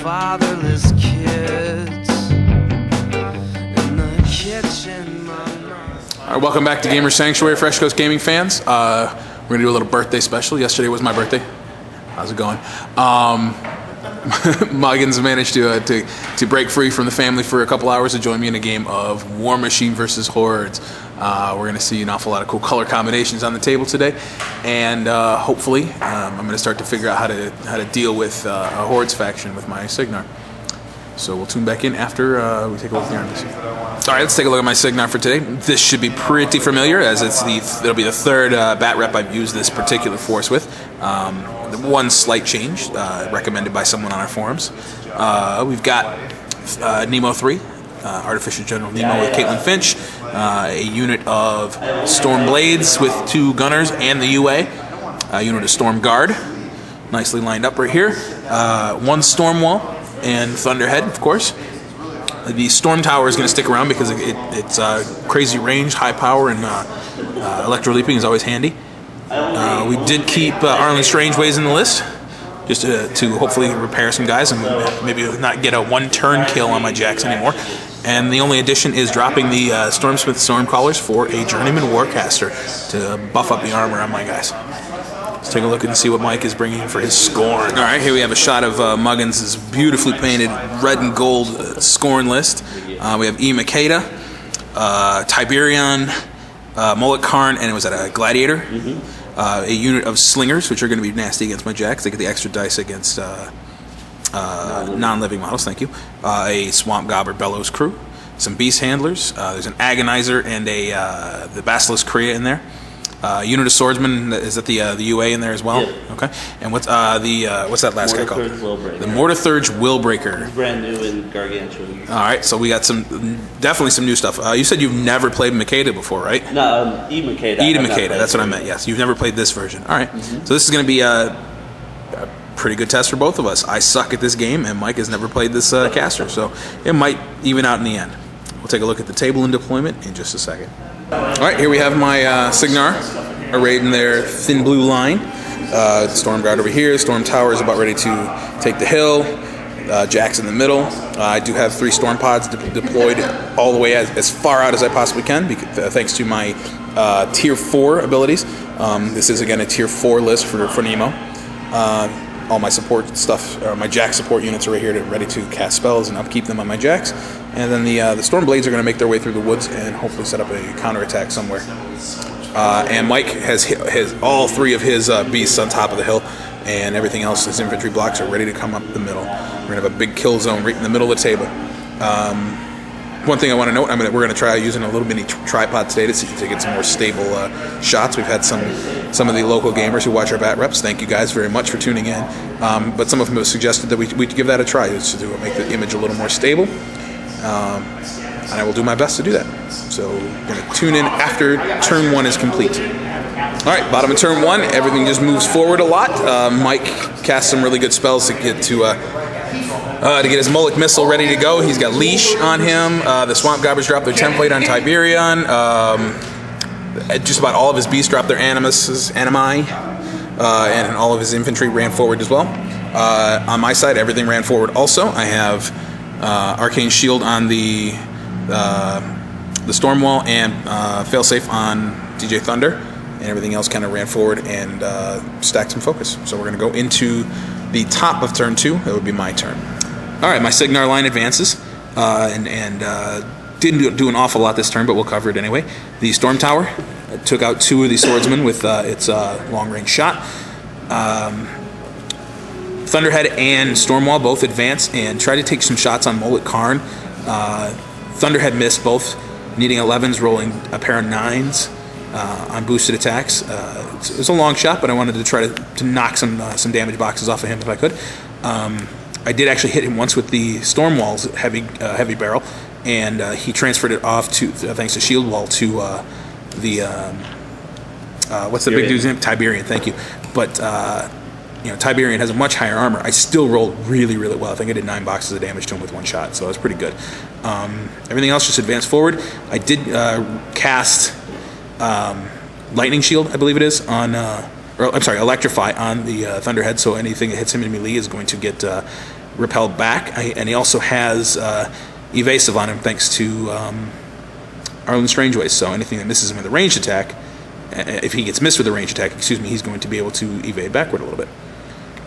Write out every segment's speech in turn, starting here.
fatherless kids in the kitchen. All right, welcome back to Gamer Sanctuary, Fresh Coast Gaming fans. We're gonna do a little birthday special. Yesterday was my birthday. How's it going? Muggins managed to break free from the family for a couple hours to join me in a game of Warmachine versus Hordes. We're going to see an awful lot of cool color combinations on the table today, and hopefully I'm going to start to figure out how to deal with a Hordes faction with my Cygnar. So we'll tune back in after we take a look at this. All right, let's take a look at my Cygnar for today. This should be pretty familiar, as it'll be the third bat rep I've used this particular force with. One slight change recommended by someone on our forums. We've got Nemo 3, Artificial General Nemo with Caitlin Finch, a unit of Storm Blades with 2 gunners and the UA, a unit of Storm Guard, nicely lined up right here, 1 Storm Wall, and Thunderhead, of course. The Storm Tower is going to stick around because it's crazy range, high power, and electro leaping is always handy. We did keep Arlen Strangeways in the list, just to hopefully repair some guys and maybe not get a 1-turn kill on my jacks anymore. And the only addition is dropping the Stormsmith Stormcallers for a Journeyman Warcaster to buff up the armor on my guys. Let's take a look and see what Mike is bringing for his Skorne. All right, here we have a shot of Muggins' beautifully painted red and gold Skorne list. We have E. Makeda, Tiberion, Mullet Karn, and it was a Gladiator. A unit of Slingers, which are going to be nasty against my jacks. They get the extra dice against non-living models, thank you. A Swamp Gobber Bellows crew, some Beast Handlers. There's an Agonizer and the Basilisk Kriya in there. Unit of Swordsman, is that the UA in there as well? Yep. Okay. And what's that last guy called? The Mortarthurge Willbreaker. Brand new in Gargantuan. All right, so we got definitely some new stuff. You said you've never played Makeda before, right? No, E. Makeda. E. Makeda, that's what I meant, yes. You've never played this version. All right, so this is going to be a pretty good test for both of us. I suck at this game, and Mike has never played this caster, so it might even out in the end. We'll take a look at the table and deployment in just a second. All right, here we have my Cygnar arrayed in their thin blue line. Storm Guard over here. Storm Tower is about ready to take the hill. Jack's in the middle. I do have 3 Storm Pods deployed all the way as far out as I possibly can, thanks to my Tier 4 abilities. This is, again, a Tier 4 list for Nemo. All my support stuff, or my Jack support units are right here ready to cast spells and upkeep them on my Jacks. And then the Storm Blades are going to make their way through the woods and hopefully set up a counterattack somewhere. And Mike has all 3 of his beasts on top of the hill, and everything else, his infantry blocks are ready to come up the middle. We're going to have a big kill zone right in the middle of the table. One thing I want to note, we're going to try using a little mini tripod today to get some more stable shots. We've had some of the local gamers who watch our bat reps. Thank you guys very much for tuning in. But some of them have suggested that we give that a try, just to make the image a little more stable. And I will do my best to do that. So we're going to tune in after turn 1 is complete. All right, bottom of turn 1, everything just moves forward a lot. Mike casts some really good spells to get his Moloch Missile ready to go. He's got Leash on him. The Swamp Gobbers dropped their template on Tiberion. Just about all of his beasts dropped their Animi, and all of his infantry ran forward as well. On my side, everything ran forward also. I have Arcane Shield on the Storm Wall and Failsafe on DJ Thunder, and everything else kind of ran forward and stacked some focus. So we're going to go into the top of turn 2. That would be my turn. All right, my Cygnar line advances, and didn't do an awful lot this turn, but we'll cover it anyway. The Storm Tower took out 2 of the swordsmen with its long-range shot. Thunderhead and Stormwall both advanced and tried to take some shots on Mullet Karn. Thunderhead missed both, needing 11s, rolling a pair of 9s on boosted attacks. It was a long shot, but I wanted to try to knock some damage boxes off of him if I could. I did actually hit him once with the Stormwall's heavy barrel, and he transferred it off to, thanks to Shield Wall, to what's the big dude's name? Tiberion, thank you. But Tiberion has a much higher armor. I still rolled really, really well. I think I did 9 boxes of damage to him with 1 shot, so it was pretty good. Everything else just advanced forward. I did cast Lightning Shield, I believe it is, Electrify on the Thunderhead, so anything that hits him in melee is going to get repel back, and he also has evasive on him thanks to Arlen Strangeways. So anything that misses him with a ranged attack, if he gets missed with a ranged attack, he's going to be able to evade backward a little bit.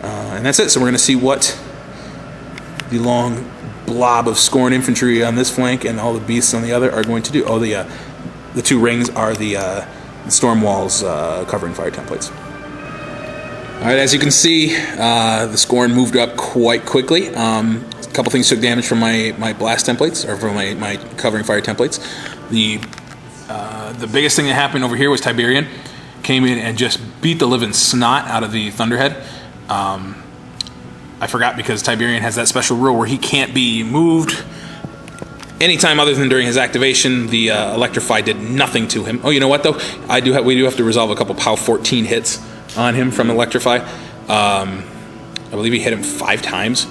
And that's it. So we're going to see what the long blob of Skorne infantry on this flank and all the beasts on the other are going to do. Oh, the two rings are the storm walls covering fire templates. All right, as you can see, the Skorne moved up quite quickly. A couple things took damage from my blast templates, or from my covering fire templates. The biggest thing that happened over here was Tiberian came in and just beat the living snot out of the Thunderhead. I forgot, because Tiberian has that special rule where he can't be moved anytime other than during his activation. The Electrify did nothing to him. Oh, you know what though? We do have to resolve a couple POW 14 hits on him from Electrify. I believe he hit him 5 times.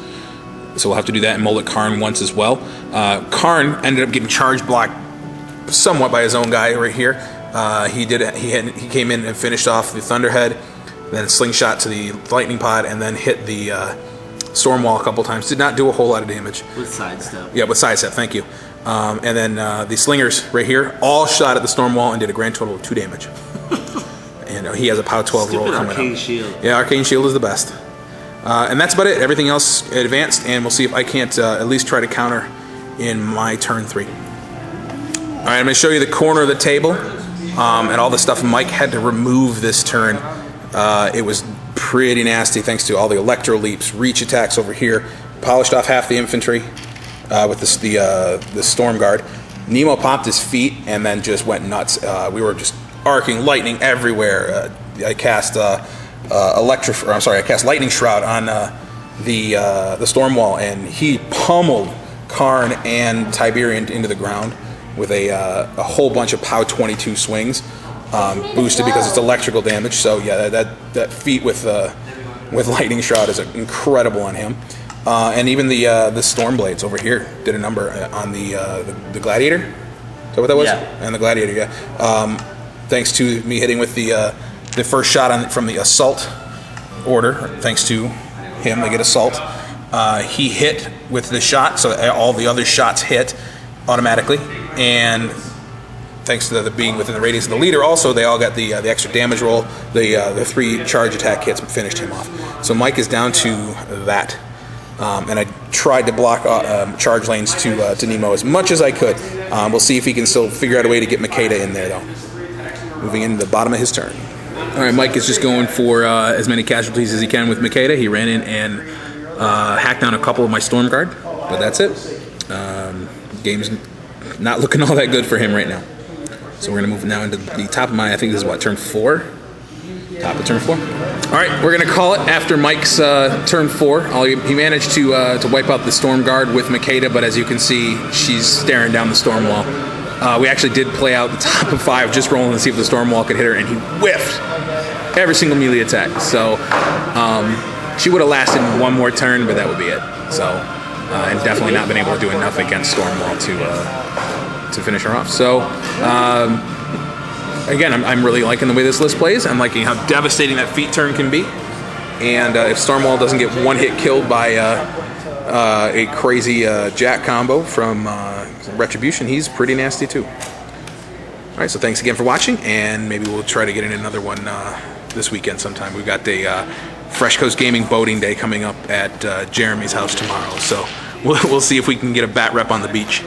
So we'll have to do that, and Mullet Karn once as well. Karn ended up getting charge blocked somewhat by his own guy right here. He came in and finished off the Thunderhead, then slingshot to the lightning pod, and then hit the storm wall a couple times. Did not do a whole lot of damage. With sidestep. Yeah, with sidestep. Thank you. And then the slingers right here all shot at the storm wall and did a grand total of 2 damage. And he has a POW 12 roll coming Arcane up. Shield. Yeah, Arcane Shield is the best. And that's about it. Everything else advanced, and we'll see if I can't at least try to counter in my turn 3. All right, I'm going to show you the corner of the table and all the stuff Mike had to remove this turn. It was pretty nasty thanks to all the Electro Leaps, reach attacks over here. Polished off half the infantry with the Storm Guard. Nemo popped his feet and then just went nuts. We were just arcing lightning everywhere. I cast I cast Lightning Shroud on the Storm Wall, and he pummeled Karn and Tiberian into the ground with a whole bunch of POW 22 swings, boosted because it's electrical damage. So yeah, that feat with Lightning Shroud is incredible on him. And even the Storm Blades over here did a number on the Gladiator. Is that what that was? Yeah. And the Gladiator, yeah. Thanks to me hitting with the first shot from the Assault order, thanks to him, I get Assault. He hit with the shot, so all the other shots hit automatically. And thanks to the being within the radius of the leader, also they all got the extra damage roll. The 3 charge attack hits finished him off. So Mike is down to that. And I tried to block charge lanes to Nemo as much as I could. We'll see if he can still figure out a way to get Makeda in there, though. Moving into the bottom of his turn. All right, Mike is just going for as many casualties as he can with Makeda. He ran in and hacked down a couple of my Storm Guard, but that's it. Game's not looking all that good for him right now. So we're going to move now into the top of my, I think this is what, turn 4? Top of turn 4. All right, we're going to call it after Mike's turn 4. He managed to wipe out the Storm Guard with Makeda, but as you can see, she's staring down the Storm Wall. We actually did play out the top of 5, just rolling to see if the Storm Wall could hit her, and he whiffed every single melee attack. So she would have lasted one more turn, but that would be it. So, and definitely not been able to do enough against Storm Wall to finish her off. So, again, I'm really liking the way this list plays. I'm liking how devastating that feat turn can be. And if Stormwall doesn't get one hit killed by a crazy Jack combo from Retribution, he's pretty nasty too. All right, so thanks again for watching, and maybe we'll try to get in another one this weekend sometime. We've got the Fresh Coast Gaming Boating Day coming up at Jeremy's house tomorrow, so we'll see if we can get a bat rep on the beach.